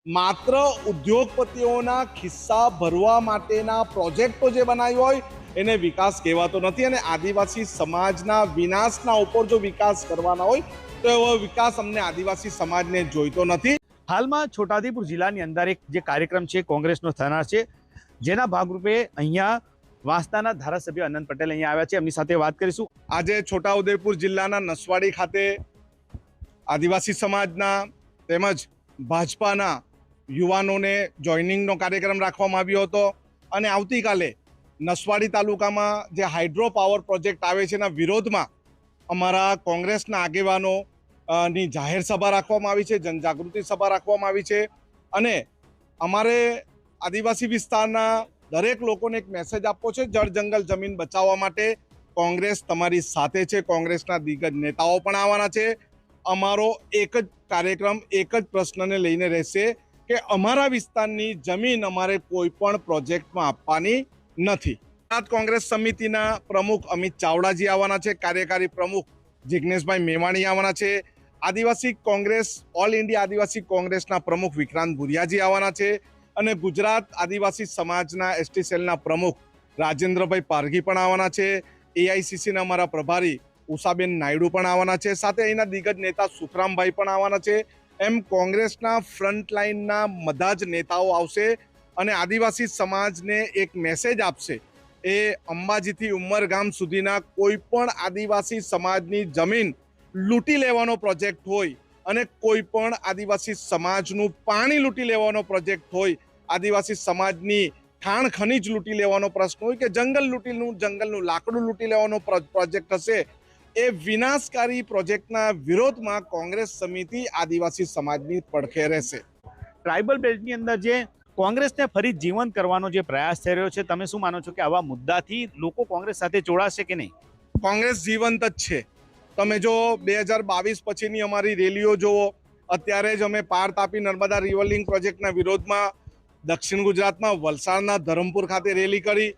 માત્ર ઉદ્યોગપતિઓના ખિસ્સા ભરવા માટેના પ્રોજેક્ટો જે બનાવ્યો હોય એને વિકાસ કહેવાતો નથી અને આદિવાસી સમાજના વિનાશના ઉપર જો વિકાસ કરવાના હોય તો એવો વિકાસ અમને આદિવાસી સમાજને જોઈતો નથી। હાલમાં છોટાઉદેપુર જિલ્લાની અંદર એક જે કાર્યક્રમ છે કોંગ્રેસનો થનાર છે, જેના ભાગરૂપે અહીંયા વાંસદાના ધારાસભ્ય અનંત પટેલ અહીંયા આવ્યા છે, એમની સાથે વાત કરીશું। આજે છોટાઉદેપુર જિલ્લાના નસવાડી ખાતે આદિવાસી સમાજના તેમજ ભાજપાના યુવાનોને જોઈનિંગનો કાર્યક્રમ રાખવામાં આવ્યો હતો અને આવતીકાલે નસવાડી તાલુકામાં જે હાઇડ્રો પાવર પ્રોજેક્ટ આવે છે એના વિરોધમાં અમારા કોંગ્રેસના આગેવાનો ની જાહેર સભા રાખવામાં આવી છે, જનજાગૃતિ સભા રાખવામાં આવી છે અને અમારે આદિવાસી વિસ્તારના દરેક લોકોને એક મેસેજ આપવો છે, જળ જંગલ જમીન બચાવવા માટે કોંગ્રેસ તમારી સાથે છે। કોંગ્રેસના દિગ્ગજ નેતાઓ પણ આવવાના છે। અમારો એક જ કાર્યક્રમ એક જ પ્રશ્નને લઈને રહેશે કે અમારા વિસ્તારની જમીન અમારે કોઈ પણ પ્રોજેક્ટમાં આપવાની નથી। ગુજરાત કોંગ્રેસ સમિતિના પ્રમુખ અમિત ચાવડાજી આવવાના છે, કાર્યકારી પ્રમુખ જિગ્નેશભાઈ મેવાણી આવવાના છે, આદિવાસી કોંગ્રેસ ઓલ ઇન્ડિયા આદિવાસી કોંગ્રેસના પ્રમુખ વિક્રાંત ભુરિયાજી આવવાના છે અને ગુજરાત આદિવાસી સમાજના એસટી સેલના પ્રમુખ રાજેન્દ્રભાઈ પારઘી પણ આવવાના છે। એઆઈસીસીના અમારા પ્રભારી ઉષાબેન નાયડુ પણ આવવાના છે, સાથે અહીંના દિગ્ગજ નેતા સુખરામભાઈ પણ આવવાના છે। એમ કોંગ્રેસના ફ્રન્ટલાઇનના બધા જ નેતાઓ આવશે અને આદિવાસી સમાજને એક મેસેજ આપશે। એ અંબાજીથી ઉમરગામ સુધીના કોઈ પણ આદિવાસી સમાજની જમીન લૂંટી લેવાનો પ્રોજેક્ટ હોય અને કોઈ પણ આદિવાસી સમાજનું પાણી લૂંટી લેવાનો પ્રોજેક્ટ હોય, આદિવાસી સમાજની ખાણ ખનીજ લૂંટી લેવાનો પ્રશ્ન હોય કે જંગલનું લાકડું લૂંટી લેવાનો પ્રોજેક્ટ હશે, એ વિનાશકારી પ્રોજેક્ટના વિરોધમાં કોંગ્રેસ સમિતિ આદિવાસી સમાજની પડખે રહેશે। ટ્રાઇબલ બેલ્ટની અંદર જે કોંગ્રેસને ફરી જીવંત કરવાનો જે પ્રયાસ થઈ રહ્યો છે, તમે શું માનો છો કે આવા મુદ્દાથી લોકો કોંગ્રેસ સાથે જોડાશે કે નહીં? કોંગ્રેસ જીવંત જ છે। તમે જો 2022 પછીની અમારી રેલીઓ જુઓ, અત્યારે જ અમે પાર તાપી નર્મદા રિવરલિંક પ્રોજેક્ટના વિરોધમાં દક્ષિણ ગુજરાતમાં વલસાડના ધરમપુર ખાતે રેલી કરી,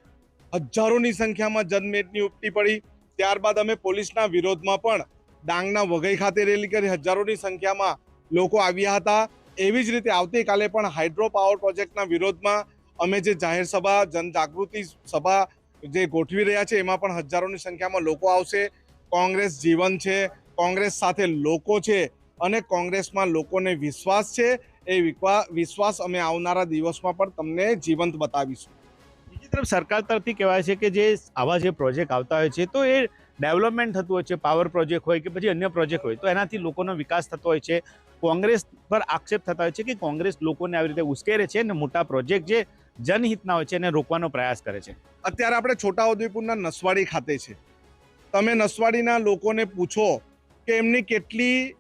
હજારોની સંખ્યામાં જનમેદની ઉપટી પડી। ત્યારબાદ અમે પોલીસના વિરોધમાં પણ ડાંગના વઘઈ ખાતે રેલી કરી, હજારોની સંખ્યામાં લોકો આવ્યા હતા। એવી જ રીતે આવતીકાલે પણ હાઇડ્રો પાવર પ્રોજેક્ટના વિરોધમાં અમે જે જાહેર સભા જનજાગૃતિ સભા જે ગોઠવી રહ્યા છે એમાં પણ હજારોની સંખ્યામાં લોકો આવશે। કોંગ્રેસ જીવન છે, કોંગ્રેસ સાથે લોકો છે અને કોંગ્રેસમાં લોકોને વિશ્વાસ છે। એ વિશ્વાસ અમે આવનારા દિવસમાં પણ તમને જીવંત બતાવીશું। બીજી તરફ સરકાર તરફથી કહેવાય છે કે જે આવા જે પ્રોજેક્ટ આવતા હોય છે તો એ ડેવલપમેન્ટ થતું હોય છે, પાવર પ્રોજેક્ટ હોય કે પછી અન્ય પ્રોજેક્ટ હોય તો એનાથી લોકોનો વિકાસ થતો હોય છે। કોંગ્રેસ પર આક્ષેપ થતા હોય છે કે કોંગ્રેસ લોકોને આવી રીતે ઉશ્કેરે છે અને મોટા પ્રોજેક્ટ જે જનહિતના હોય છે એને રોકવાનો પ્રયાસ કરે છે। અત્યારે આપણે છોટાઉદેપુરના નસવાડી ખાતે છે, તમે નસવાડીના લોકોને પૂછો કે એમની કેટલી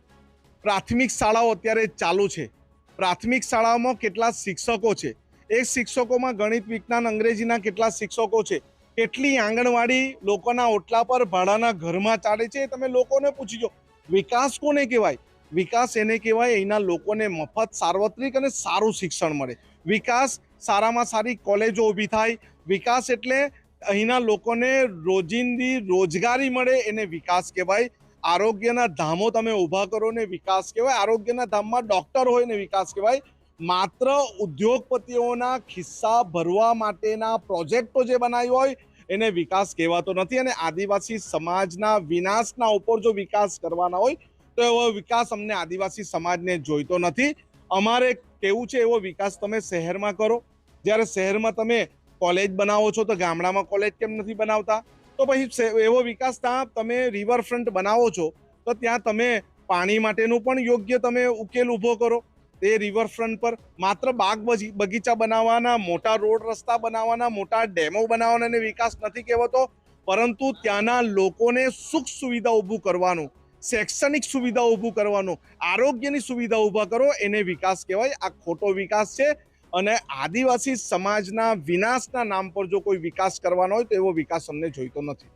પ્રાથમિક શાળાઓ અત્યારે ચાલુ છે, પ્રાથમિક શાળાઓમાં કેટલા શિક્ષકો છે, એ શિક્ષકોમાં ગણિત વિજ્ઞાન અંગ્રેજીના કેટલા શિક્ષકો છે, કેટલી આંગણવાડી લોકોના ઓટલા પર ભાડાના ઘરમાં ચાલે છે, તમે લોકોને પૂછજો। વિકાસ કોને કહેવાય? વિકાસ એને કહેવાય અહીંના લોકોને મફત સાર્વત્રિક અને સારું શિક્ષણ મળે, વિકાસ સારામાં સારી કોલેજો ઊભી થાય, વિકાસ એટલે અહીંના લોકોને રોજિંદી રોજગારી મળે, એને વિકાસ કહેવાય। આરોગ્યના ધામો તમે ઊભા કરો ને વિકાસ કહેવાય, આરોગ્યના ધામમાં ડોક્ટર હોય ને વિકાસ કહેવાય। માત્ર ઉદ્યોગપતિઓના ખિસ્સા ભરવા માટેના પ્રોજેક્ટો જે બનાવ્યો હોય એને વિકાસ કહેવાતો નથી અને આદિવાસી સમાજના વિનાશના ઉપર જો વિકાસ કરવાના હોય તો એવો વિકાસ અમને આદિવાસી સમાજને જોઈતો નથી। અમારે કેવું છે એવો વિકાસ તમે શહેરમાં કરો, જ્યારે શહેરમાં તમે કોલેજ બનાવો છો તો ગામડામાં કોલેજ કેમ નથી બનાવતા? તો પછી એવો વિકાસ ત્યાં તમે રિવરફ્રન્ટ બનાવો છો તો ત્યાં તમે પાણી માટેનું પણ યોગ્ય તમે ઉકેલ ઊભો કરો। એ રિવરફ્રન્ટ પર માત્ર બાગ બગીચા બનાવવાના, મોટા રોડ રસ્તા બનાવવાના, મોટા ડેમો બનાવવાના એને વિકાસ નથી કહેવાતો, પરંતુ ત્યાંના લોકોને સુખ સુવિધા ઊભું કરવાનું, શૈક્ષણિક સુવિધા ઊભું કરવાનું, આરોગ્યની સુવિધા ઊભા કરો એને વિકાસ કહેવાય। આ ખોટો વિકાસ છે અને આદિવાસી સમાજના વિનાશના નામ પર જો કોઈ વિકાસ કરવાનો હોય તો એવો વિકાસ અમને જોઈતો નથી।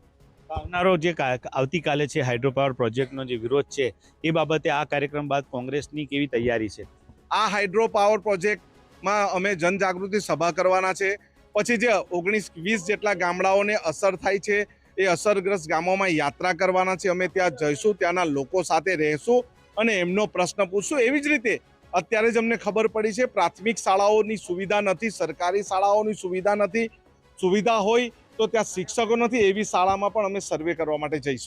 આવનારો જે આવતીકાલે છે હાઇડ્રો પાવર પ્રોજેક્ટનો જે વિરોધ છે એ બાબતે આ કાર્યક્રમ બાદ કોંગ્રેસની કેવી તૈયારી છે? આ હાઇડ્રો પાવર પ્રોજેક્ટમાં અમે જનજાગૃતિ સભા કરવાના છે, પછી જે 19-20 જેટલા ગામડાઓને અસર થાય છે એ અસરગ્રસ્ત ગામોમાં યાત્રા કરવાના છે। અમે ત્યાં જઈશું, ત્યાંના લોકો સાથે રહેશું અને એમનો પ્રશ્ન પૂછશું। એવી જ રીતે અત્યારે જ અમને ખબર પડી છે પ્રાથમિક શાળાઓની સુવિધા નથી, સરકારી શાળાઓની સુવિધા નથી. સુવિધા હોય તો ત્યાં શિક્ષકો નથી, એવી શાળામાં પણ અમે સર્વે કરવા માટે જઈશું.